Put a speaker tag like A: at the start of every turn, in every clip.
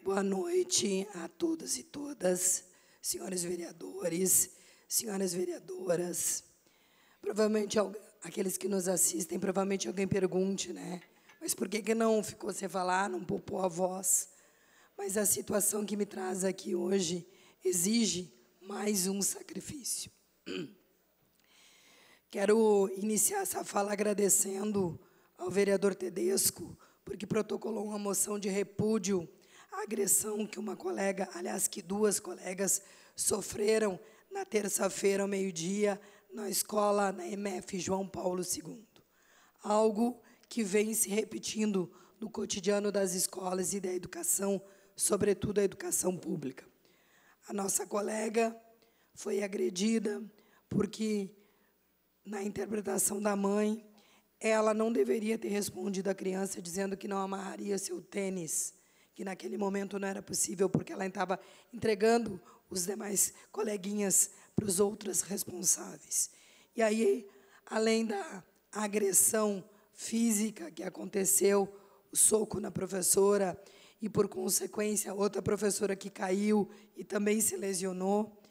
A: Boa noite a todos e todas, senhores vereadores, senhoras vereadoras. Provavelmente, aqueles que nos assistem, provavelmente alguém pergunte, né? Mas por que não ficou sem falar, não poupou a voz? Mas a situação que me traz aqui hoje exige mais um sacrifício. Quero iniciar essa fala agradecendo ao vereador Tedesco, porque protocolou uma moção de repúdio à agressão que uma colega, aliás, que duas colegas sofreram na terça-feira, ao meio-dia, na escola, na EMF João Paulo II. Algo que vem se repetindo no cotidiano das escolas e da educação, sobretudo a educação pública. A nossa colega foi agredida porque, na interpretação da mãe, ela não deveria ter respondido à criança dizendo que não amarraria seu tênis, que naquele momento não era possível, porque ela estava entregando os demais coleguinhas para os outros responsáveis. E aí, além da agressão física que aconteceu, o soco na professora e, por consequência, outra professora que caiu e também se lesionou,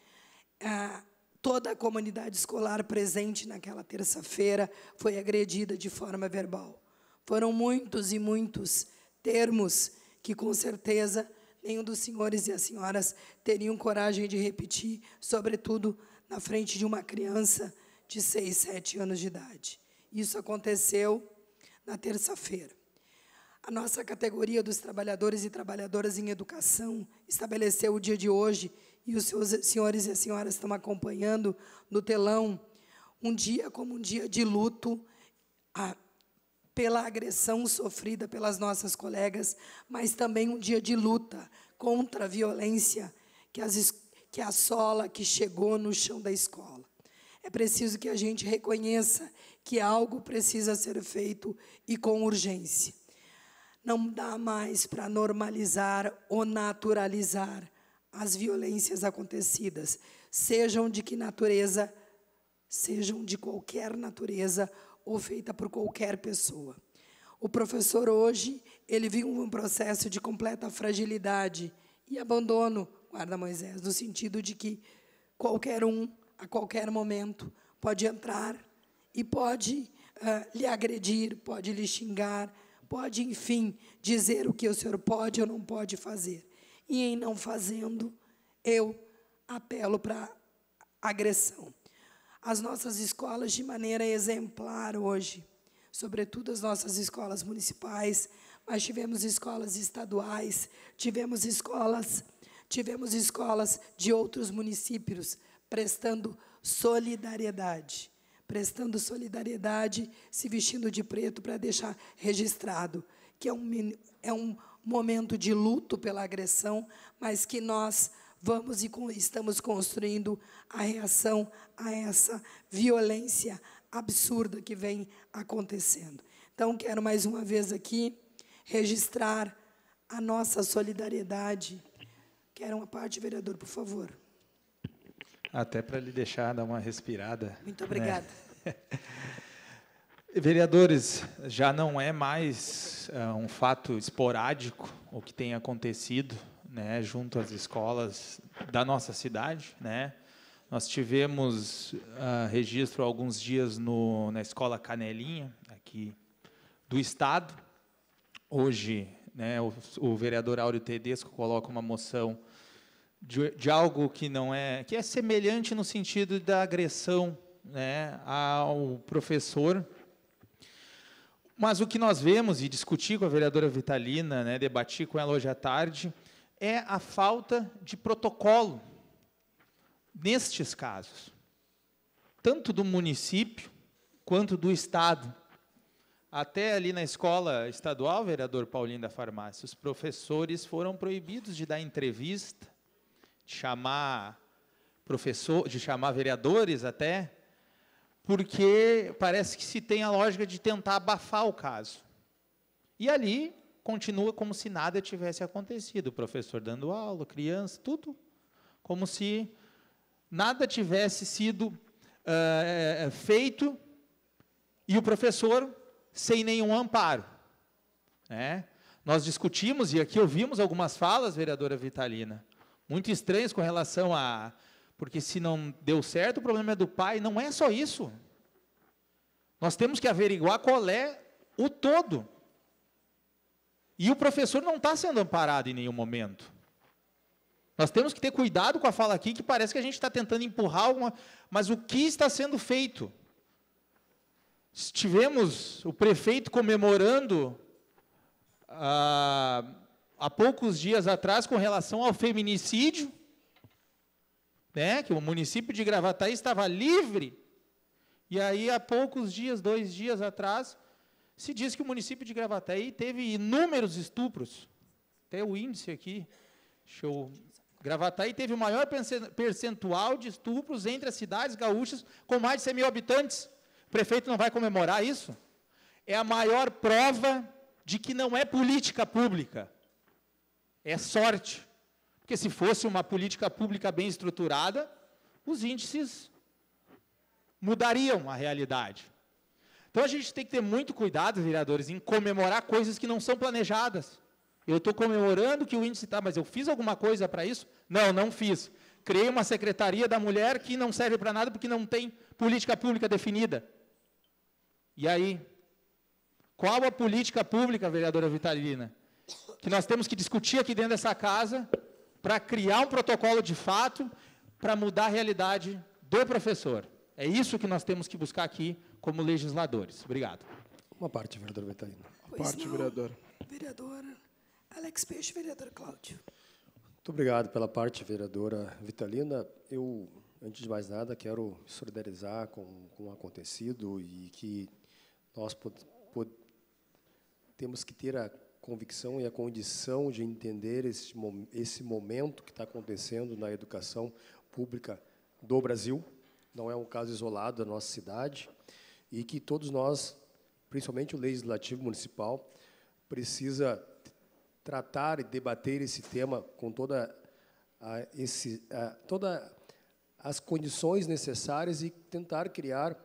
A: toda a comunidade escolar presente naquela terça-feira foi agredida de forma verbal. Foram muitos e muitos termos que, com certeza, nenhum dos senhores e as senhoras teriam coragem de repetir, sobretudo na frente de uma criança de 6, 7 anos de idade. Isso aconteceu na terça-feira. A nossa categoria dos trabalhadores e trabalhadoras em educação estabeleceu o dia de hoje, e os senhores e as senhoras estão acompanhando no telão, um dia como um dia de luto pela agressão sofrida pelas nossas colegas, mas também um dia de luta contra a violência que assola, que chegou no chão da escola. É preciso que a gente reconheça que algo precisa ser feito e com urgência. Não dá mais para normalizar ou naturalizar as violências acontecidas, sejam de que natureza, sejam de qualquer natureza ou feita por qualquer pessoa. O professor hoje, ele vive um processo de completa fragilidade e abandono, guarda Moisés, no sentido de que qualquer um, a qualquer momento, pode entrar e pode lhe agredir, pode lhe xingar, pode, enfim, dizer o que o senhor pode ou não pode fazer. E, em não fazendo, eu apelo para agressão. As nossas escolas, de maneira exemplar hoje, sobretudo as nossas escolas municipais, mas tivemos escolas estaduais, tivemos escolas de outros municípios, prestando solidariedade, se vestindo de preto para deixar registrado que é um momento de luto pela agressão, mas que nós vamos e estamos construindo a reação a essa violência absurda que vem acontecendo. Então, quero mais uma vez aqui registrar a nossa solidariedade. Quero uma parte, vereador, por favor.
B: Até para lhe deixar dar uma respirada.
A: Muito obrigada.
B: Né? Vereadores, já não é mais um fato esporádico o que tem acontecido, né, junto às escolas da nossa cidade, né? Nós tivemos registro há alguns dias na escola Canelinha, aqui do Estado. Hoje, né, o vereador Áureo Tedesco coloca uma moção de algo que é semelhante no sentido da agressão, né, ao professor. Mas o que nós vemos, e discuti com a vereadora Vitalina, né, debati com ela hoje à tarde, é a falta de protocolo nestes casos, tanto do município quanto do Estado. Até ali na escola estadual, vereador Paulinho da Farmácia, os professores foram proibidos de dar entrevista, de chamar vereadores até, porque parece que se tem a lógica de tentar abafar o caso. E ali continua como se nada tivesse acontecido, o professor dando aula, criança, tudo, como se nada tivesse sido feito, e o professor sem nenhum amparo, né? Nós discutimos, e aqui ouvimos algumas falas, vereadora Vitalina, muito estranhas com relação a... Porque se não deu certo, o problema é do pai. Não é só isso. Nós temos que averiguar qual é o todo. E o professor não está sendo amparado em nenhum momento. Nós temos que ter cuidado com a fala aqui, que parece que a gente está tentando empurrar alguma... Mas o que está sendo feito? Tivemos o prefeito comemorando há poucos dias atrás com relação ao feminicídio, né, que o município de Gravataí estava livre, e aí há poucos dias, 2 dias atrás, se diz que o município de Gravataí teve inúmeros estupros, até o índice aqui, Gravataí teve o maior percentual de estupros entre as cidades gaúchas com mais de 100 mil habitantes. O prefeito não vai comemorar isso? É a maior prova de que não é política pública, é sorte. Porque se fosse uma política pública bem estruturada, os índices mudariam a realidade. Então, a gente tem que ter muito cuidado, vereadores, em comemorar coisas que não são planejadas. Eu estou comemorando que o índice está, mas eu fiz alguma coisa para isso? Não, não fiz. Criei uma secretaria da mulher que não serve para nada porque não tem política pública definida. E aí? Qual a política pública, vereadora Vitalina, que nós temos que discutir aqui dentro dessa casa para criar um protocolo de fato para mudar a realidade do professor? É isso que nós temos que buscar aqui como legisladores. Obrigado.
C: Uma parte, vereadora Vitalina.
A: Pois
C: Parte,
A: não,
C: vereadora.
A: Vereadora Alex Peixe, vereador Cláudio.
C: Muito obrigado pela parte, vereadora Vitalina. Eu, antes de mais nada, quero me solidarizar com o acontecido e que nós temos que ter a convicção e a condição de entender esse momento que está acontecendo na educação pública do Brasil. Não é um caso isolado da nossa cidade e que todos nós, principalmente o Legislativo Municipal, precisa tratar e debater esse tema com todas as condições necessárias e tentar criar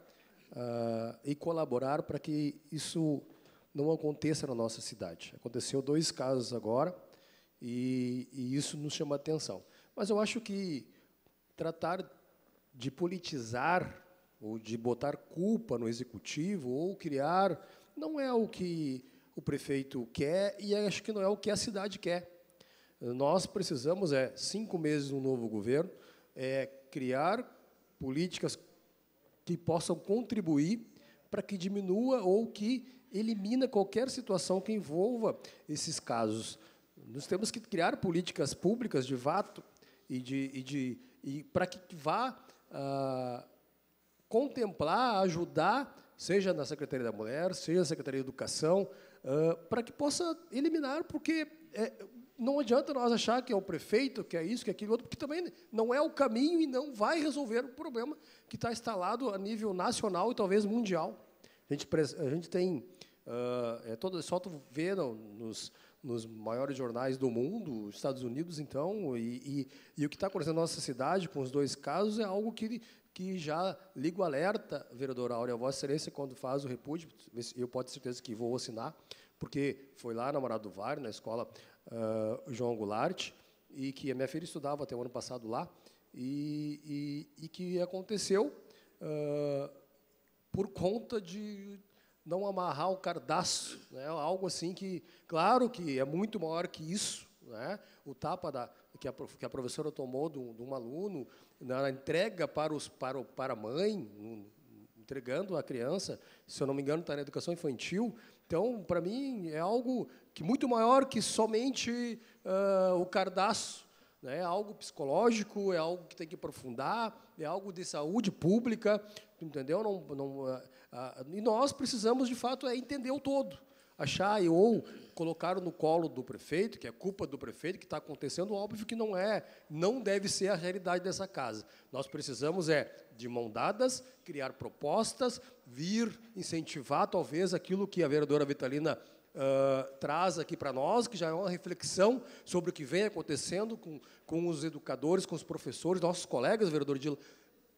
C: e colaborar para que isso não aconteça na nossa cidade. Aconteceu 2 casos agora e isso nos chama a atenção. Mas eu acho que tratar de politizar ou de botar culpa no executivo ou criar não é o que o prefeito quer e acho que não é o que a cidade quer. Nós precisamos, 5 meses no novo governo, criar políticas que possam contribuir para que diminua ou que elimine qualquer situação que envolva esses casos. Nós temos que criar políticas públicas de fato e para que vá contemplar, ajudar, seja na Secretaria da Mulher, seja na Secretaria de Educação, para que possa eliminar, porque não adianta nós achar que é o prefeito, que é isso, que é aquilo outro, porque também não é o caminho e não vai resolver o problema que está instalado a nível nacional e talvez mundial. A gente tem, só tu vê nos maiores jornais do mundo, Estados Unidos, então, e o que está acontecendo na nossa cidade com os 2 casos é algo que já liga o alerta, vereadora Áurea, Vossa Excelência, quando faz o repúdio, eu posso ter certeza que vou assinar, porque foi lá na Morada do Vale, na escola João Goulart, e que a minha filha estudava até o ano passado lá, e que aconteceu por conta de não amarrar o cardaço, né? Algo assim que, claro que é muito maior que isso, né? O tapa que a professora tomou de um aluno, na entrega para a mãe, entregando a criança, se eu não me engano, está na educação infantil. Então, para mim, é algo que muito maior que somente o cardaço. É algo psicológico, é algo que tem que aprofundar, é algo de saúde pública, entendeu? E nós precisamos, de fato, entender o todo. Achar ou colocar no colo do prefeito, que é culpa do prefeito, que está acontecendo, óbvio que não deve ser a realidade dessa casa. Nós precisamos, de mão dadas, criar propostas, vir incentivar, talvez, aquilo que a vereadora Vitalina traz aqui para nós, que já é uma reflexão sobre o que vem acontecendo com os educadores, com os professores, nossos colegas, vereador Dila,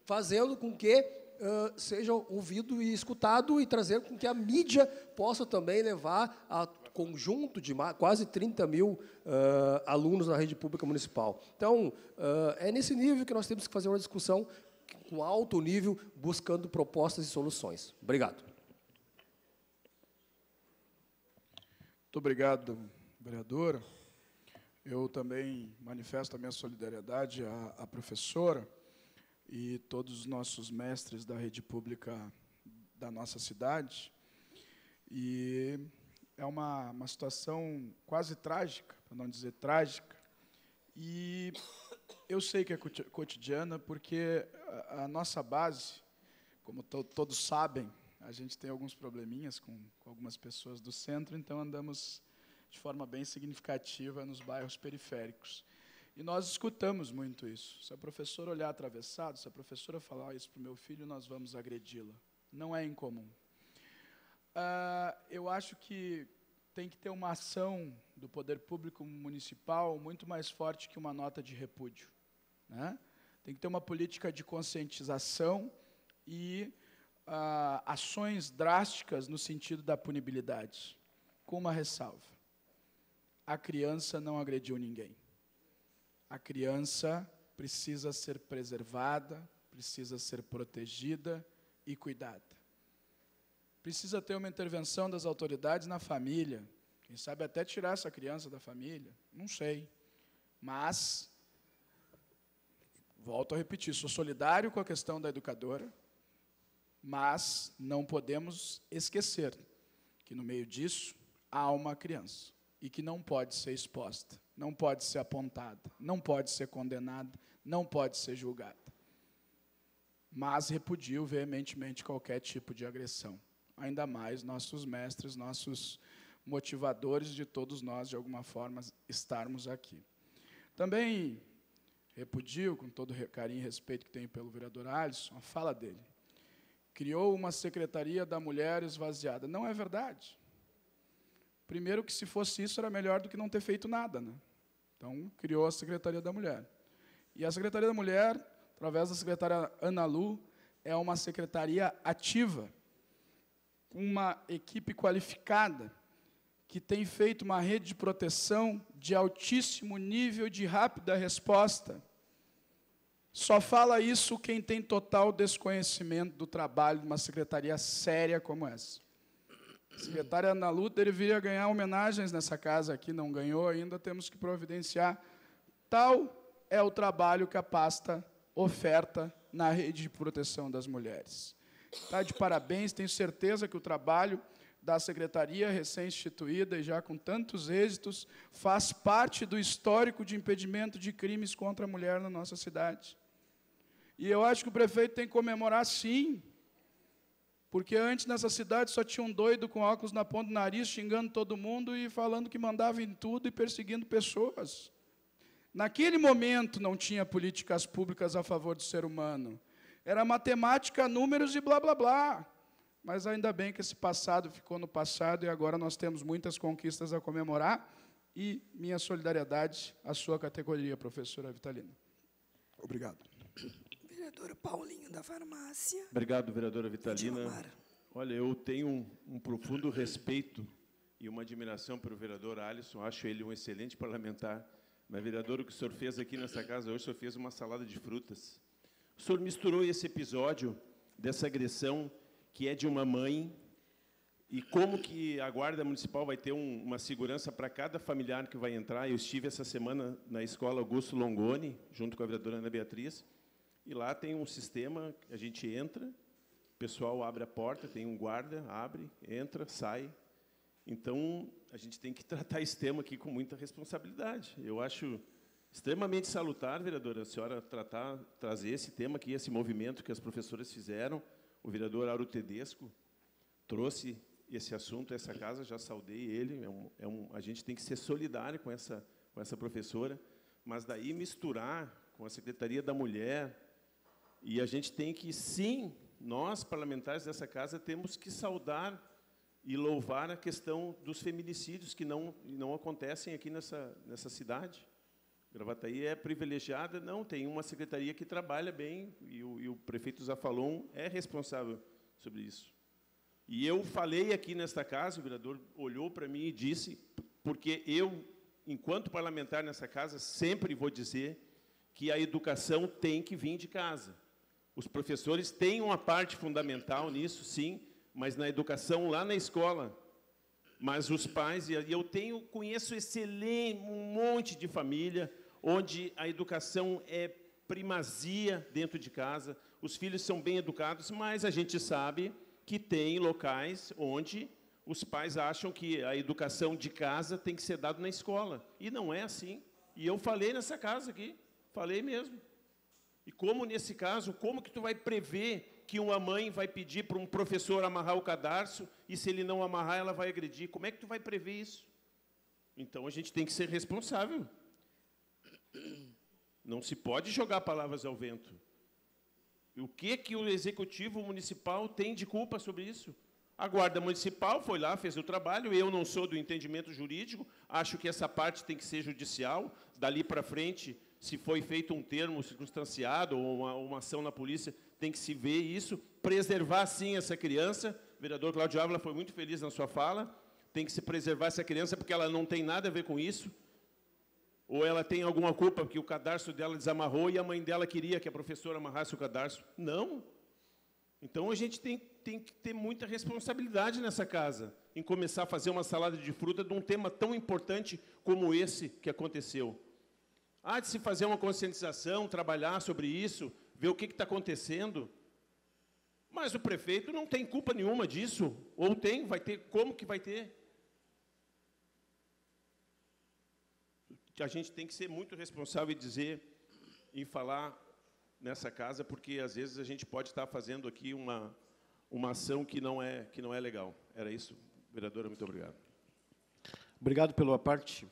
C: fazendo com que seja ouvido e escutado e trazer com que a mídia possa também levar conjunto de quase 30 mil alunos na rede pública municipal. Então, é nesse nível que nós temos que fazer uma discussão com alto nível, buscando propostas e soluções. Obrigado.
D: Muito obrigado, vereadora. Eu também manifesto a minha solidariedade à professora e todos os nossos mestres da rede pública da nossa cidade. E é uma situação quase trágica, para não dizer trágica. E eu sei que é cotidiana, porque a nossa base, como todos sabem, a gente tem alguns probleminhas com algumas pessoas do centro, então andamos de forma bem significativa nos bairros periféricos. E nós escutamos muito isso. Se a professora olhar atravessado, se a professora falar isso para o meu filho, nós vamos agredi-la. Não é incomum. Eu acho que tem que ter uma ação do poder público municipal muito mais forte que uma nota de repúdio, né? Tem que ter uma política de conscientização e ações drásticas no sentido da punibilidade, com uma ressalva. A criança não agrediu ninguém. A criança precisa ser preservada, precisa ser protegida e cuidada. Precisa ter uma intervenção das autoridades na família. Quem sabe até tirar essa criança da família, não sei. Mas, volto a repetir, sou solidário com a questão da educadora, mas não podemos esquecer que no meio disso há uma criança e que não pode ser exposta, não pode ser apontada, não pode ser condenada, não pode ser julgada. Mas repudio veementemente qualquer tipo de agressão. Ainda mais nossos mestres, nossos motivadores de todos nós, de alguma forma, estarmos aqui. Também repudio, com todo o carinho e respeito que tenho pelo vereador Alisson, a fala dele. Criou uma Secretaria da Mulher esvaziada. Não é verdade. Primeiro que, se fosse isso, era melhor do que não ter feito nada, né? Então, criou a Secretaria da Mulher. E a Secretaria da Mulher, através da secretária Ana Lu, é uma secretaria ativa, uma equipe qualificada, que tem feito uma rede de proteção de altíssimo nível de rápida resposta. Só fala isso quem tem total desconhecimento do trabalho de uma secretaria séria como essa. A secretária Ana Lu deveria ganhar homenagens nessa casa aqui, não ganhou ainda, temos que providenciar. Tal é o trabalho que a pasta oferta na rede de proteção das mulheres. Está de parabéns, tenho certeza que o trabalho da secretaria recém-instituída e já com tantos êxitos faz parte do histórico de impedimento de crimes contra a mulher na nossa cidade. E eu acho que o prefeito tem que comemorar, sim, porque antes nessa cidade só tinha um doido com óculos na ponta do nariz, xingando todo mundo e falando que mandava em tudo e perseguindo pessoas. Naquele momento não tinha políticas públicas a favor do ser humano. Era matemática, números e blá, blá, blá. Mas ainda bem que esse passado ficou no passado e agora nós temos muitas conquistas a comemorar e minha solidariedade à sua categoria, professora Vitalina. Obrigado.
A: Vereador Paulinho, da Farmácia.
E: Obrigado, vereadora Vitalina. Olha, eu tenho um profundo respeito e uma admiração para o vereador Alisson. Acho ele um excelente parlamentar. Mas, vereador, o que o senhor fez aqui nessa casa hoje, o senhor fez uma salada de frutas. O senhor misturou esse episódio dessa agressão que é de uma mãe e como que a Guarda Municipal vai ter uma segurança para cada familiar que vai entrar. Eu estive essa semana na escola Augusto Longoni, junto com a vereadora Ana Beatriz, e lá tem um sistema, a gente entra, o pessoal abre a porta, tem um guarda, abre, entra, sai. Então, a gente tem que tratar esse tema aqui com muita responsabilidade. Eu acho extremamente salutar, vereadora, a senhora trazer esse tema aqui, esse movimento que as professoras fizeram. O vereador Auro Tedesco trouxe esse assunto a essa casa, já saudei ele. A gente tem que ser solidário com essa professora, mas daí misturar com a Secretaria da Mulher, e a gente tem que, sim, nós, parlamentares dessa casa, temos que saudar e louvar a questão dos feminicídios que não acontecem aqui nessa cidade. Gravataí é privilegiada, não, tem uma secretaria que trabalha bem, e o prefeito Zafalon é responsável sobre isso. E eu falei aqui nesta casa, o vereador olhou para mim e disse, porque eu, enquanto parlamentar nessa casa, sempre vou dizer que a educação tem que vir de casa. Os professores têm uma parte fundamental nisso, sim, mas na educação lá na escola. Mas os pais, e eu conheço um monte de família onde a educação é primazia dentro de casa, os filhos são bem educados, mas a gente sabe que tem locais onde os pais acham que a educação de casa tem que ser dada na escola. E não é assim. E eu falei nessa casa aqui, falei mesmo. E como, nesse caso, como que tu vai prever que uma mãe vai pedir para um professor amarrar o cadarço e, se ele não amarrar, ela vai agredir? Como é que tu vai prever isso? Então, a gente tem que ser responsável. Não se pode jogar palavras ao vento. E o que o Executivo Municipal tem de culpa sobre isso? A Guarda Municipal foi lá, fez o trabalho, eu não sou do entendimento jurídico, acho que essa parte tem que ser judicial, dali para frente, se foi feito um termo circunstanciado ou uma ação na polícia, tem que se ver isso, preservar, sim, essa criança. O vereador Cláudio Ávila foi muito feliz na sua fala, tem que se preservar essa criança porque ela não tem nada a ver com isso, ou ela tem alguma culpa porque o cadarço dela desamarrou e a mãe dela queria que a professora amarrasse o cadarço. Não. Então, a gente tem que ter muita responsabilidade nessa casa, em começar a fazer uma salada de fruta de um tema tão importante como esse que aconteceu. Há de se fazer uma conscientização, trabalhar sobre isso, ver o que está acontecendo. Mas o prefeito não tem culpa nenhuma disso. Ou tem, vai ter, como que vai ter? A gente tem que ser muito responsável e dizer, e falar nessa casa, porque, às vezes, a gente pode estar fazendo aqui uma ação que não é legal. Era isso, vereadora, muito obrigado.
F: Obrigado pela parte,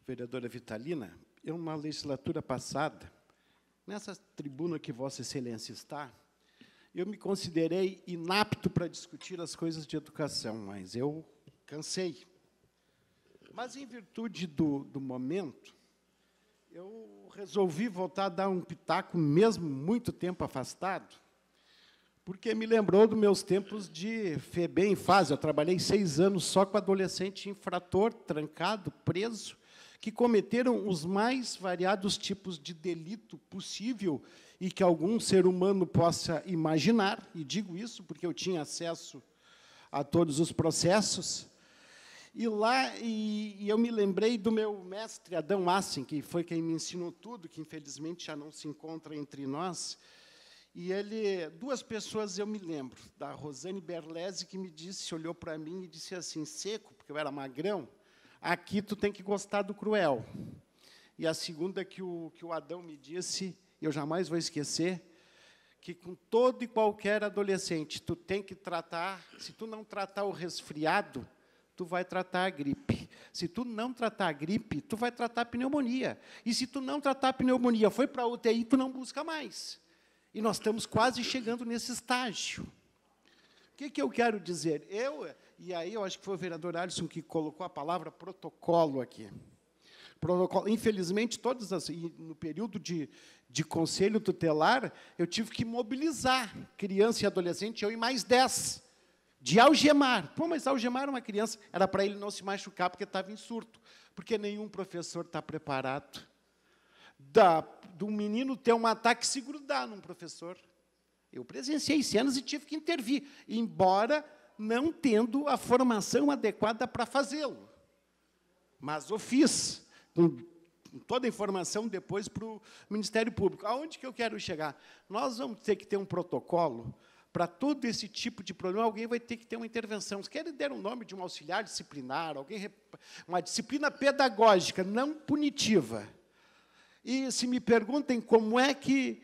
F: vereadora Vitalina. Em uma legislatura passada, nessa tribuna que Vossa Excelência está, eu me considerei inapto para discutir as coisas de educação, mas eu cansei. Mas, em virtude do momento, eu resolvi voltar a dar um pitaco, mesmo muito tempo afastado, porque me lembrou dos meus tempos de FEBEM em fase. Eu trabalhei 6 anos só com adolescente infrator, trancado, preso, que cometeram os mais variados tipos de delito possível e que algum ser humano possa imaginar, e digo isso porque eu tinha acesso a todos os processos. E lá, eu me lembrei do meu mestre, Adão Assen, que foi quem me ensinou tudo, que, infelizmente, já não se encontra entre nós. E ele, 2 pessoas eu me lembro, da Rosane Berlese, que me disse, olhou para mim e disse assim, seco, porque eu era magrão, aqui tu tem que gostar do cruel. E a segunda que o Adão me disse, eu jamais vou esquecer, que com todo e qualquer adolescente, tu tem que tratar, se tu não tratar o resfriado, tu vai tratar a gripe. Se tu não tratar a gripe, tu vai tratar a pneumonia. E se tu não tratar a pneumonia, foi para a UTI, tu não busca mais. E nós estamos quase chegando nesse estágio. O que eu quero dizer? E aí eu acho que foi o vereador Alisson que colocou a palavra protocolo aqui. Protocolo. Infelizmente, no período de conselho tutelar, eu tive que mobilizar criança e adolescente, eu e mais 10, de algemar. Pô, mas algemar uma criança era para ele não se machucar, porque estava em surto, porque nenhum professor está preparado do menino ter um ataque e se grudar num professor. Eu presenciei cenas e tive que intervir, embora não tendo a formação adequada para fazê-lo. Mas eu fiz, com toda a informação depois para o Ministério Público. Aonde que eu quero chegar? Nós vamos ter que ter um protocolo para todo esse tipo de problema, alguém vai ter que ter uma intervenção. Se querem dar o nome de um auxiliar disciplinar, uma disciplina pedagógica, não punitiva. E se me perguntem como é que...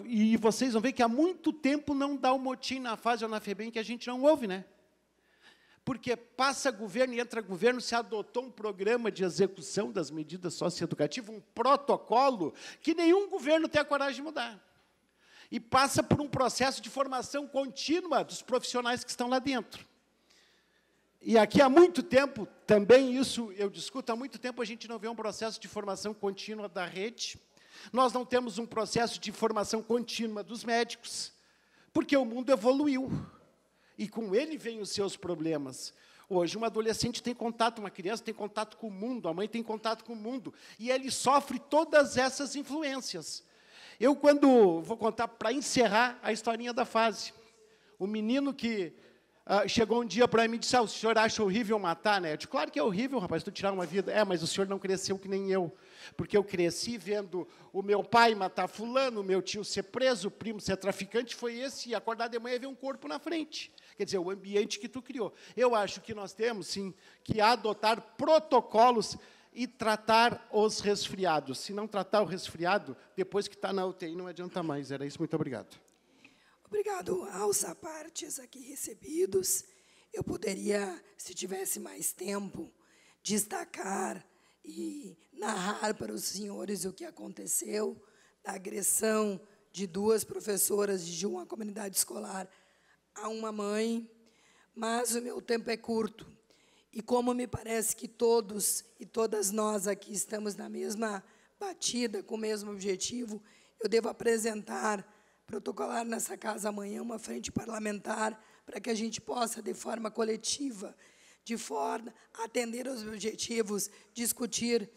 F: E vocês vão ver que há muito tempo não dá o motim na fase ou na FEBEM que a gente não ouve, né? Porque passa governo e entra governo, se adotou um programa de execução das medidas socioeducativas, um protocolo que nenhum governo tem a coragem de mudar. E passa por um processo de formação contínua dos profissionais que estão lá dentro. E aqui há muito tempo, também isso eu discuto, há muito tempo a gente não vê um processo de formação contínua da rede, nós não temos um processo de formação contínua dos médicos, porque o mundo evoluiu. e com ele vêm os seus problemas. Hoje, um adolescente tem contato, uma criança tem contato com o mundo, a mãe tem contato com o mundo, e ele sofre todas essas influências. Eu, quando vou contar, para encerrar, a historinha da fase, o menino que chegou um dia para mim e disse, o senhor acha horrível matar, né? Eu disse, claro que é horrível, rapaz, tu tirar uma vida. Mas o senhor não cresceu que nem eu, porque eu cresci vendo o meu pai matar fulano, o meu tio ser preso, o primo ser traficante, foi esse, e acordar de manhã e ver um corpo na frente. Quer dizer, o ambiente que tu criou. Eu acho que nós temos, sim, que adotar protocolos e tratar os resfriados. Se não tratar o resfriado, depois que está na UTI, não adianta mais. Era isso, muito obrigado.
A: Obrigado aos apartes aqui recebidos. Eu poderia, se tivesse mais tempo, destacar e narrar para os senhores o que aconteceu, da agressão de 2 professoras de uma comunidade escolar a uma mãe, mas o meu tempo é curto. E como me parece que todos e todas nós aqui estamos na mesma batida, com o mesmo objetivo, eu devo protocolar nessa casa amanhã uma frente parlamentar para que a gente possa, de forma coletiva, de forma a atender aos objetivos, discutir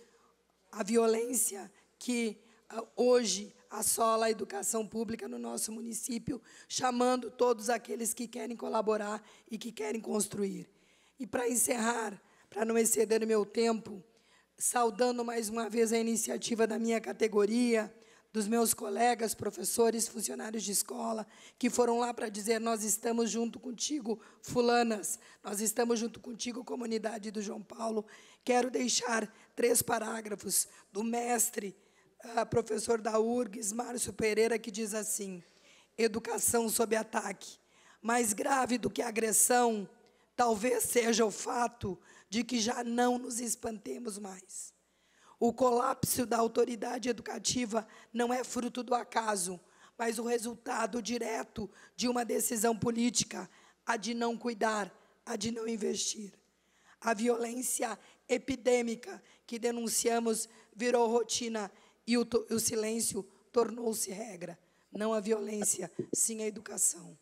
A: a violência que hoje assola a educação pública no nosso município, chamando todos aqueles que querem colaborar e que querem construir. E, para encerrar, para não exceder o meu tempo, saudando mais uma vez a iniciativa da minha categoria, dos meus colegas, professores, funcionários de escola, que foram lá para dizer, nós estamos junto contigo, fulanas, nós estamos junto contigo, comunidade do João Paulo. Quero deixar 3 parágrafos do mestre, professor da URGS, Márcio Pereira, que diz assim, educação sob ataque. Mais grave do que a agressão, talvez seja o fato de que já não nos espantemos mais. O colapso da autoridade educativa não é fruto do acaso, mas o resultado direto de uma decisão política, a de não cuidar, a de não investir. A violência epidêmica que denunciamos virou rotina e o silêncio tornou-se regra. Não a violência, sim a educação.